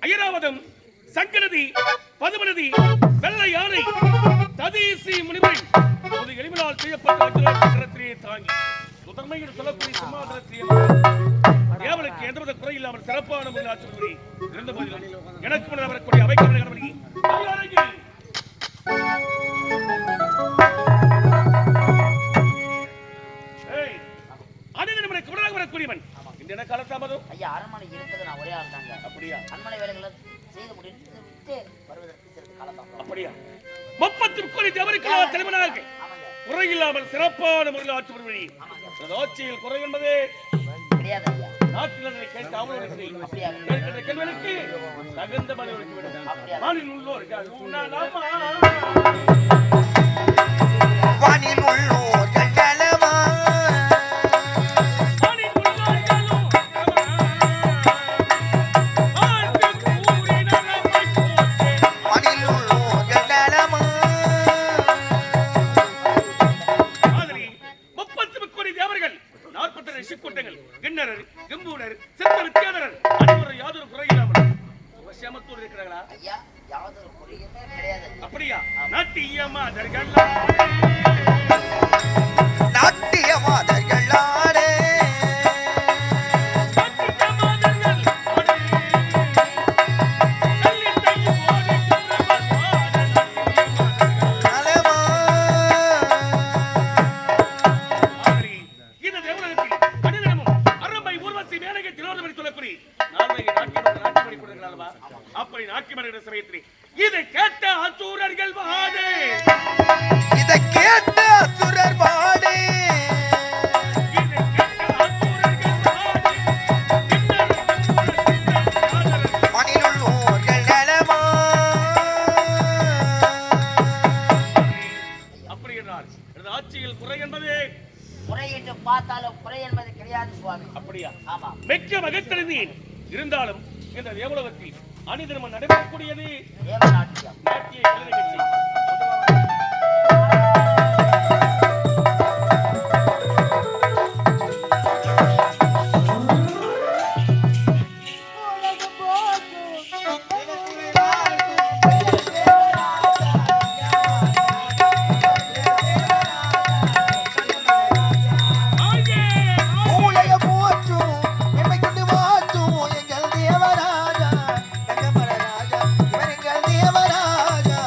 ஐராவதம் சங்கரதி பதுமனதி வெள்ளை யானை ததீசி முனிவன் ஒரு எளிமையால் செய்யப்பட்ட சக்கரத்திலே தாங்கி முதன்மையில் சொல்லக்கூடிய சிம்மாசனத்திலே தேவனுக்கு எந்தவித குறை இல்லாமல் சிறப்பான முறையில் ஆட்சி இருந்த போதிலும் எனக்கு முன்னர் வரக்கூடிய அவைக்கவலை கணவனி வரக்கூடியவன் இந்த காலத்தாமதோ ஐயா அரண்மனை இருப்பது நான் ஒரே ஆள் தாங்க. அப்படியா? அரண்மனை வேலைகளை செய்து முடித்து வருவதற்கு சிறிது காலத்தாமதம். அப்படியா? 30 கோடி தேவருக்கு தலைவனாக குறையில்லாமல் சிறப்பான முறையில் ஆட்சி புரிவீ. ஆட்சியில் குறை என்பது கிடையாது ஐயா. நாட்டில் கேட்க அவர்களுக்கு அப்படியா? கேள்விக்கு தகுந்த பதில் கொடுக்க வேண்டும். அப்படியா? வானில் உள்ளோர் வானில் உள்ளோர் அப்படியா? நாட்டியமாதர்கள் அப்படி நாட்டியமன்ற சமயத்திலே இதை கேட்ட அசுரர்கள் வாடே, இதை கேட்ட அசுரர் வாடே, இதை கேட்ட அசுரர்கள் வாடே, மணிலுள்ளோர்கள் நலமா. அப்படி என்றால் ஆட்சியில் குறை என்பது குறை என்று பார்த்தாலும் குறை என்பது கிடையாது சுவாமி. அப்படியா? ஆமா. மிக்க மகிழ்ச்சியடைந்தேன். இருந்தாலும் இந்த தேவலோகத்தில் அணிதினம் நடைபெறக்கூடியது தேவநாட்டியம், நாட்டிய கலை நிகழ்ச்சி. தேவராஜா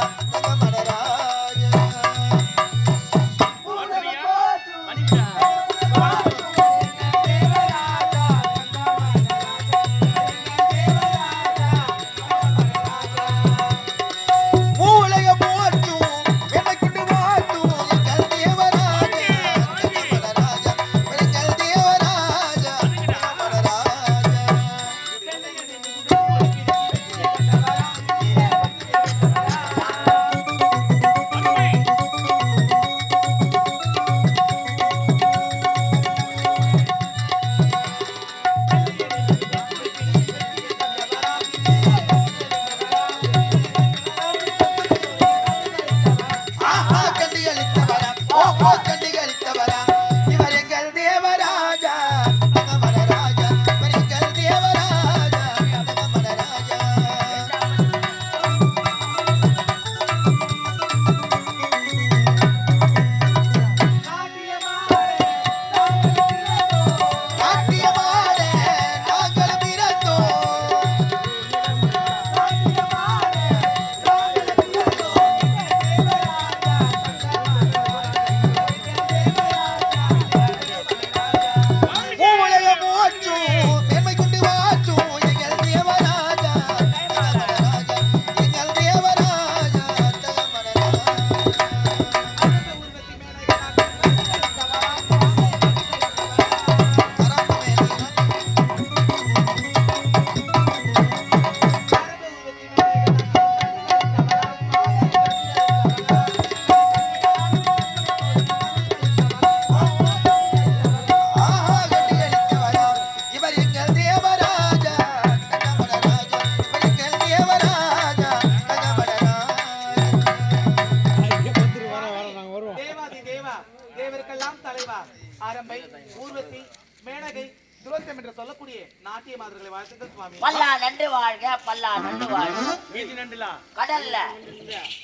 மேனகை துரந்தம் என்று சொல்லக்கூடிய நாட்டிய மாதர்களை வாழ்த்துக்கள் சுவாமி. பல்லா நண்டு வாழ்க, பல்லா நண்டு வாழ்க. மீதி நண்டுலா கடல்ல,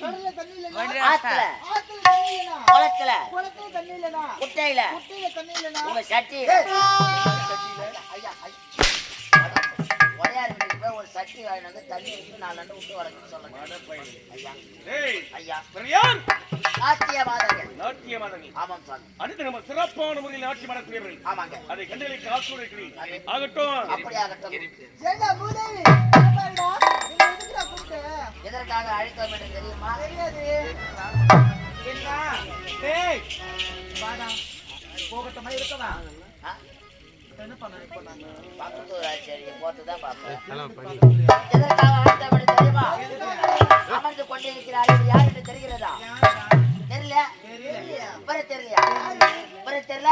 கடல்ல தண்ணி இல்லனா, ஆத்துல, ஆத்துல தண்ணி இல்லனா, குளத்துல, குளத்துல தண்ணி இல்லனா, குட்டையில, குட்டையில தண்ணி இல்லனா, உங்க சட்டி ஐயா உடையாரு வீட்டுக்கு போய் ஒரு சட்டி வாங்கிட்டு வந்து தண்ணி ஊற்றி 4 நண்டு விட்டு வளர்க்க சொல்லுங்க. ஐயா ஏய் ஐயா பெரியார் நாட்டிய மாதர்கள். நாட்டிய மாதவி ஆமாம் சாமி. அடுத்து நம்ம சிறப்பான முறையில் நாட்டியம் ஆடக்கூடியவர்கள் ஆமாங்க. அதை கண்டலுக்கு ஆசீர்வதிக்கிறேன். ஆகட்டும். அப்படி ஆகட்டும். ஏண்டா மூதேவி பாருடா நீ எதுக்குடா கூப்பிட்ட? எதற்காக அழைத்தோம் என்று தெரியுமா? தெரியாது. என்ன டேய் வாடா போகட்டமா இருக்கவா ஆ? என்ன பண்ண இப்போ நாங்க பக்கத்து ஊர் ஆச்சரிய போட்டுதான் பார்ப்பேன். எதற்காக அழைத்தோம் என்று தெரியுமா? அமர்ந்து கொண்டிருக்கிறார் யார் என்று தெரிகிறதா? தெரியல. இவரை தெரியலையா? இவரை தெரியல.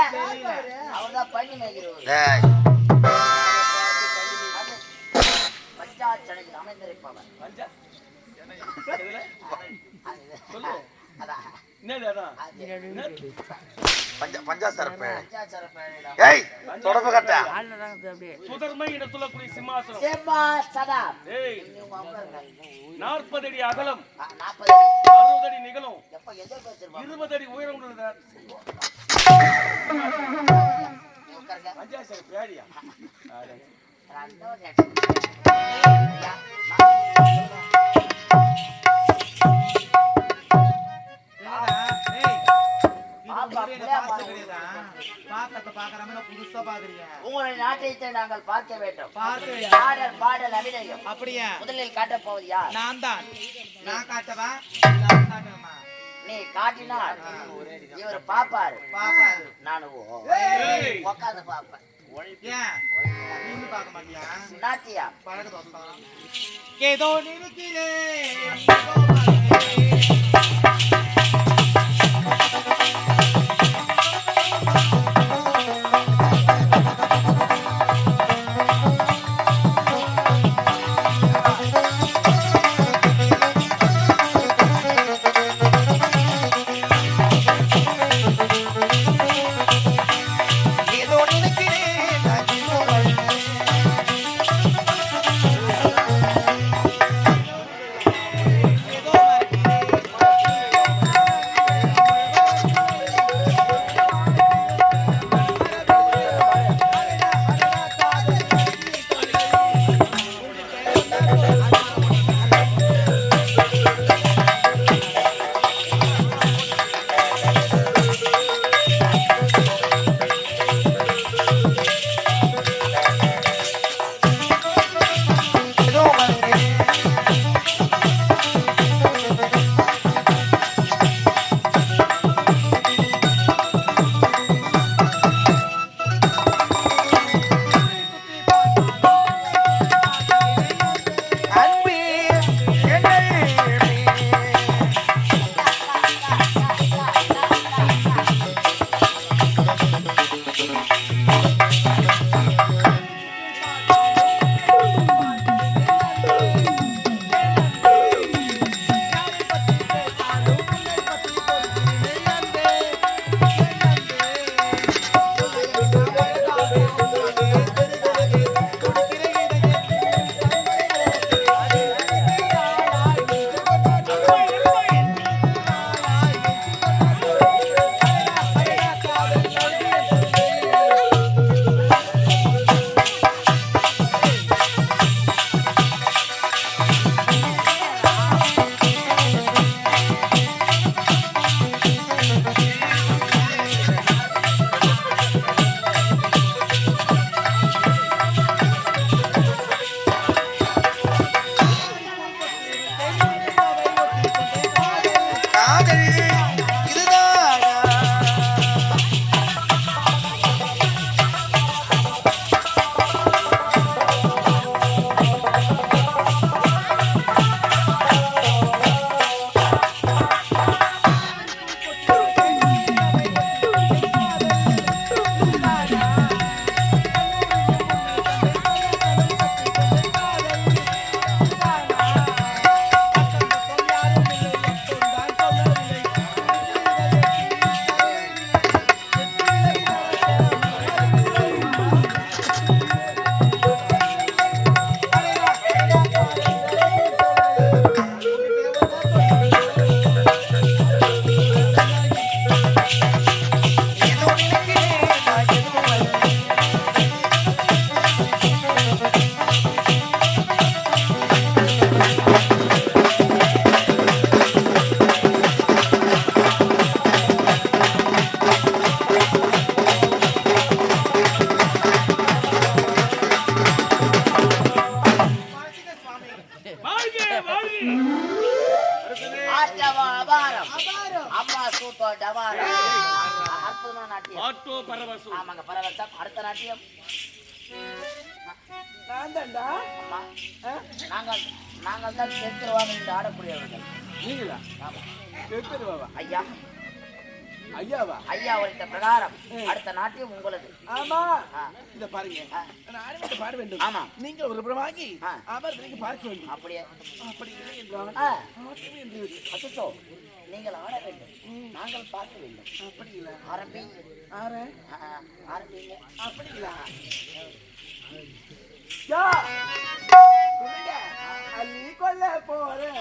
அவர்தான் பள்ளி மேய்கிறவர். டேய், பஞ்சாச்சனையில் அமைந்திருப்பவர். பஞ்சா இதுல சொல்லு. அதான். என்னது அதான்? பஞ்சாசரப்பே. பஞ்சாச்சரப்பேழையில ஏய், தொடர்பு கட்ட. சுதர்மை என்று சொல்லக்கூடிய சிம்மாசனம். சிம்மாசனம். ஏய் இவங்க அமருங்க. 40 அடி அகலம், 40 அடி. 60 அடி நிகழும், எப்ப எந்த பேசுறோம்? 20 அடி உயரம் உள்ளது. உட்காருங்க. பஞ்சாசர பேடியா? உங்களுடைய நாட்டியத்தை நாங்கள் பார்க்க வேண்டும். பாடல் பாடல் அபிநயம் அப்படியா முதலில் காட்டப் போவது யார்? நான் தான் நான் காட்டவா நீ காட்டினால் இவர் பாப்பாரு, பாப்பாரு நான் ஏய். உட்காந்து பாப்பேன். ஏன் நீங்க பார்க்க மாட்டியா நாட்டியா பழக்கத்தை ஏதோ நினைக்கிறேன் ஏதோ நினைக்கிறேன் நான் ஏதோ ஏதோ ஆட்டோ பரவசு. ஆமாங்க பரவசம். அடுத்த நாட்டியம் நான் தான்டா. அம்மா ஆ? நாங்கள் தான் செத்துருவாங்க இந்த ஆடக்கூடியவர்கள். நீங்களா? ஆமா செத்துருவாவா? ஐயா ஐயாவா? ஐயா உரைத்த பிரகாரம் அடுத்த நாட்டியம் உங்களது. ஆமா. ஆ, இத பாருங்க. ஆ. நான் ஆரம்பித்து பாட வேண்டும். ஆமா. நீங்கள் ஒரு பிரமாகி ஆ. அவர் நீங்க பார்க்க வேண்டும். அப்படியே அப்படி இல்லை என்றால் ஆ, ஆட்டம் என்று இருக்கு. அச்சோ நீங்கள் ஆட வேண்டும், நாங்கள் பார்க்க வேண்டும். அப்படி இல்லை. ஆரம்பிங்க. ஆற ஆரம்பிங்க. அப்படி இல்லை. அள்ளி கொள்ள போறேன்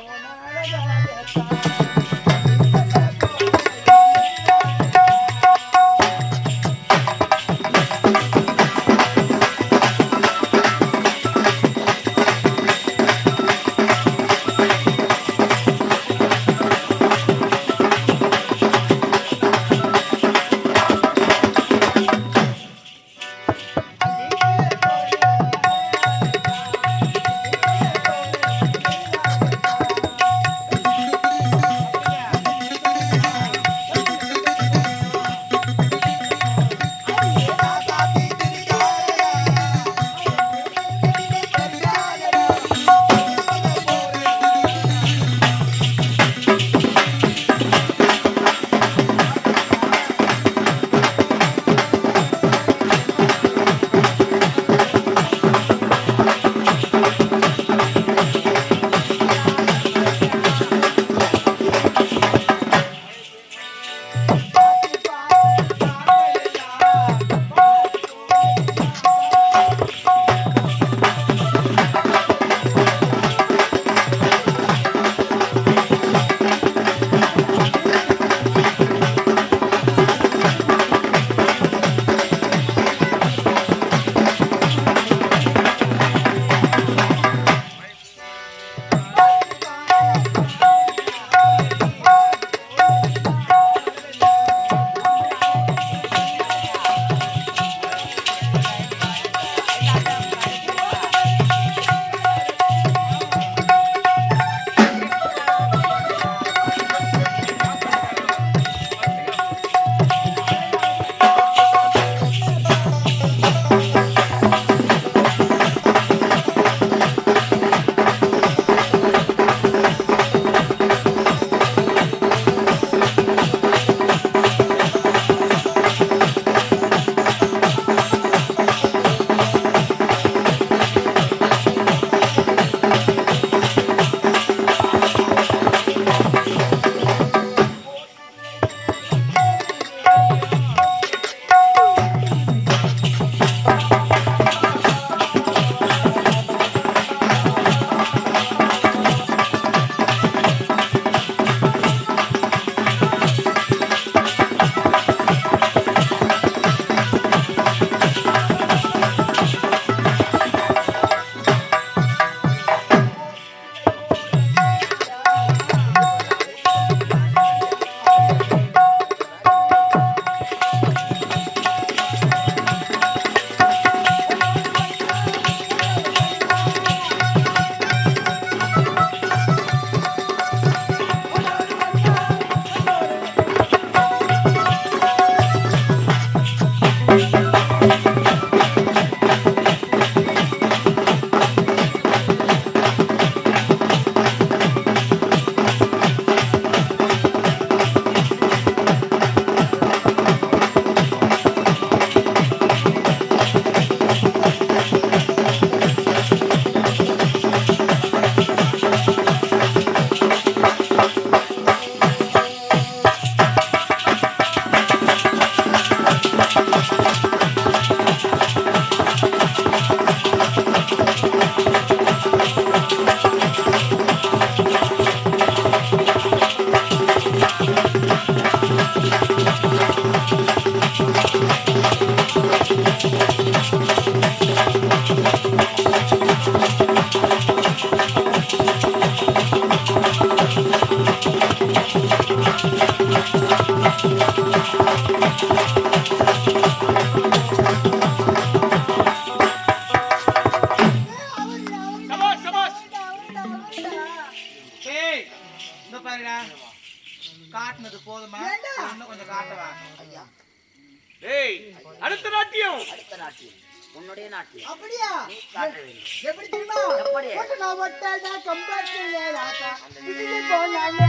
நாட்டியம் உன்னுடைய நாட்டியம் அப்படியா நீ காட்ட வேண்டும். எப்படி தெரியுமா எப்படி? ஒட்டு நான் ஒட்டாடா கம்பாட்டில் ராசா இதுல போனாலே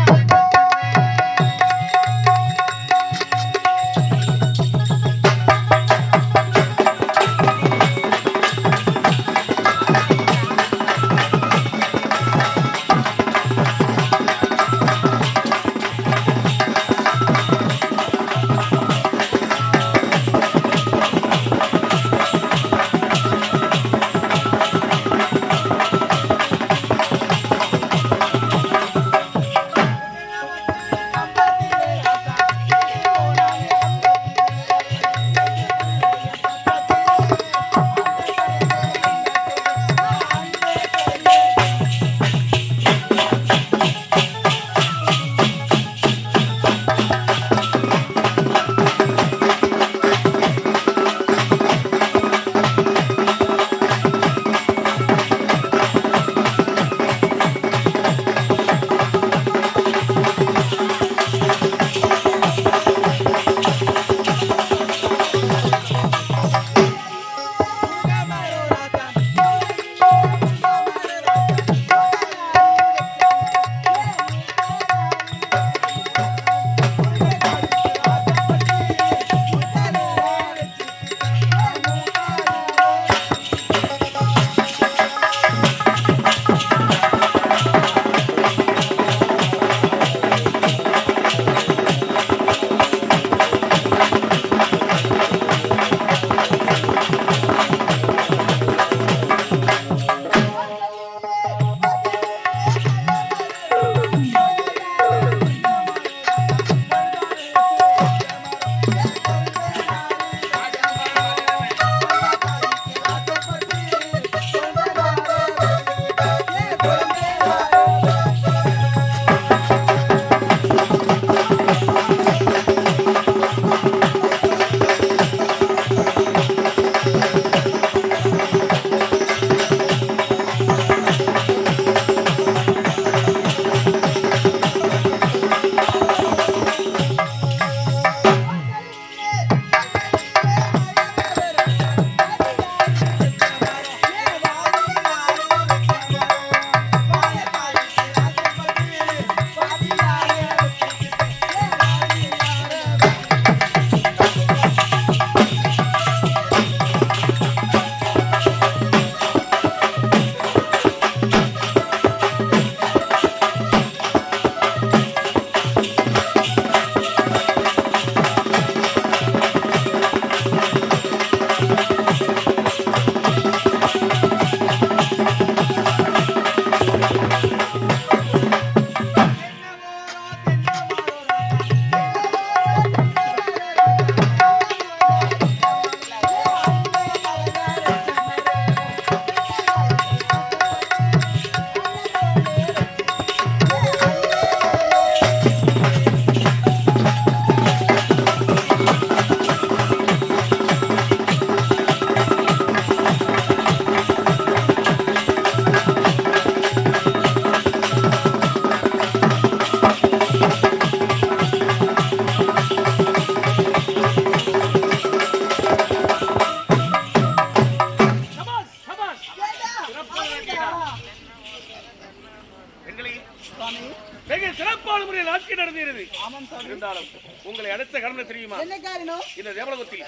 வெகு சிறப்பான முறையில் ஆட்சி நடந்தது. ஆமாம் சாமி. இருந்தாலும் உங்களை அடுத்த கடமை தெரியுமா? என்ன காரணம்? இந்த தேவலோகத்தில்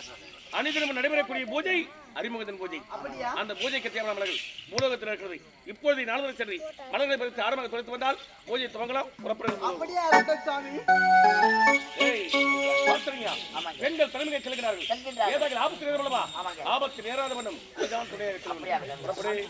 அனுதினம் நடைபெறக்கூடிய பூஜை அறிமுகத்தின் பூஜை. அப்படியா? அந்த பூஜைக்கு தேவையான மலர்கள் பூலோகத்தில் இருக்கிறது. இப்பொழுது நாளை சென்று மலர்களை பறித்து ஆரம்பமாக தொலைத்து வந்தால் பூஜை துவங்கலாம். புறப்படுகிறது. அப்படியே இருக்கட்டும் சாமி. ஏய், பார்த்துறீங்க? பெண்கள் தலைமையை செல்கிறார்கள். ஏதாவது ஆபத்து நேரமா? ஆபத்து நேராத வண்ணம் இதுதான் துணையாக இருக்கிறது. புறப்படு.